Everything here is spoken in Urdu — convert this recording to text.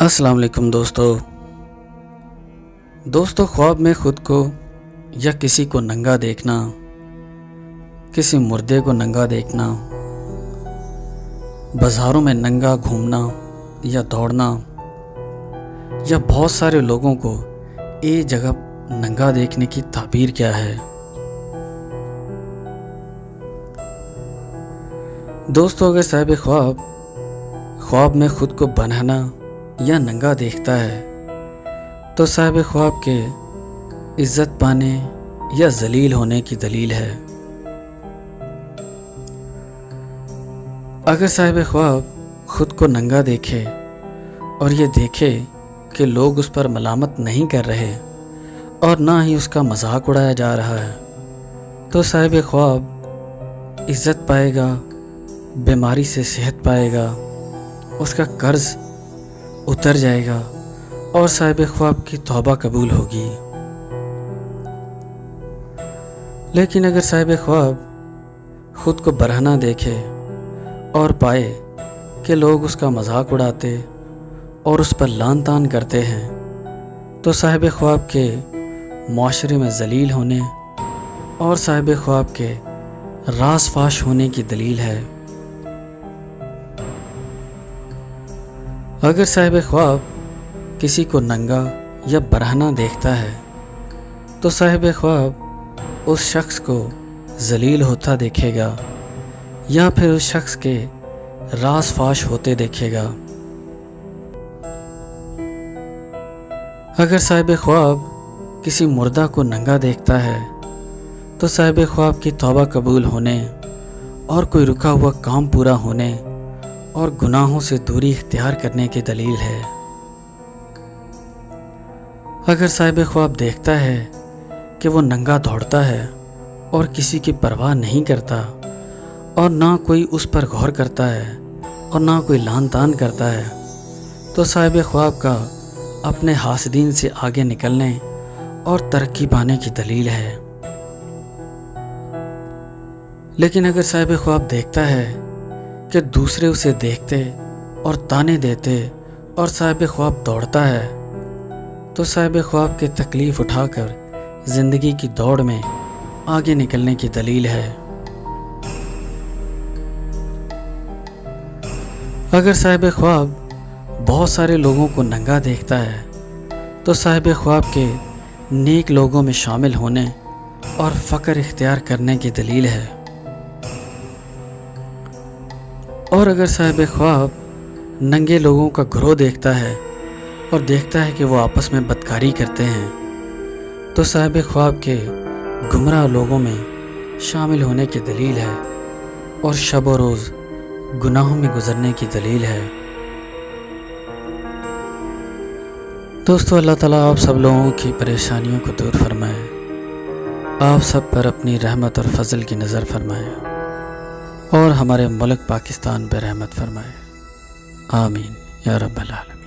السلام علیکم دوستو خواب میں خود کو یا کسی کو ننگا دیکھنا، کسی مردے کو ننگا دیکھنا، بازاروں میں ننگا گھومنا یا دوڑنا، یا بہت سارے لوگوں کو ایک جگہ ننگا دیکھنے کی تعبیر کیا ہے؟ دوستو اگر صاحب خواب میں خود کو بنانا یا ننگا دیکھتا ہے تو صاحب خواب کے عزت پانے یا ذلیل ہونے کی دلیل ہے۔ اگر صاحب خواب خود کو ننگا دیکھے اور یہ دیکھے کہ لوگ اس پر ملامت نہیں کر رہے اور نہ ہی اس کا مذاق اڑایا جا رہا ہے تو صاحب خواب عزت پائے گا، بیماری سے صحت پائے گا، اس کا قرض اتر جائے گا اور صاحب خواب کی توبہ قبول ہوگی۔ لیکن اگر صاحب خواب خود کو برہنہ دیکھے اور پائے کہ لوگ اس کا مذاق اڑاتے اور اس پر لعن طعن کرتے ہیں تو صاحب خواب کے معاشرے میں ذلیل ہونے اور صاحب خواب کے راز فاش ہونے کی دلیل ہے۔ اگر صاحب خواب کسی کو ننگا یا برہنہ دیکھتا ہے تو صاحب خواب اس شخص کو ذلیل ہوتا دیکھے گا یا پھر اس شخص کے راز فاش ہوتے دیکھے گا۔ اگر صاحب خواب کسی مردہ کو ننگا دیکھتا ہے تو صاحب خواب کی توبہ قبول ہونے اور کوئی رکا ہوا کام پورا ہونے اور گناہوں سے دوری اختیار کرنے کی دلیل ہے۔ اگر صاحب خواب دیکھتا ہے کہ وہ ننگا دوڑتا ہے اور کسی کی پرواہ نہیں کرتا اور نہ کوئی اس پر غور کرتا ہے اور نہ کوئی لعن طعن کرتا ہے تو صاحب خواب کا اپنے حاسدین سے آگے نکلنے اور ترقی پانے کی دلیل ہے۔ لیکن اگر صاحب خواب دیکھتا ہے کہ دوسرے اسے دیکھتے اور طعنے دیتے اور صاحب خواب دوڑتا ہے تو صاحب خواب کی تکلیف اٹھا کر زندگی کی دوڑ میں آگے نکلنے کی دلیل ہے۔ اگر صاحب خواب بہت سارے لوگوں کو ننگا دیکھتا ہے تو صاحب خواب کے نیک لوگوں میں شامل ہونے اور فقر اختیار کرنے کی دلیل ہے۔ اور اگر صاحب خواب ننگے لوگوں کا گروہ دیکھتا ہے اور دیکھتا ہے کہ وہ آپس میں بدکاری کرتے ہیں تو صاحب خواب کے گمراہ لوگوں میں شامل ہونے کی دلیل ہے اور شب و روز گناہوں میں گزرنے کی دلیل ہے۔ دوستو اللہ تعالیٰ آپ سب لوگوں کی پریشانیوں کو دور فرمائے، آپ سب پر اپنی رحمت اور فضل کی نظر فرمائے اور ہمارے ملک پاکستان پہ رحمت فرمائے، آمین یا رب العالمین۔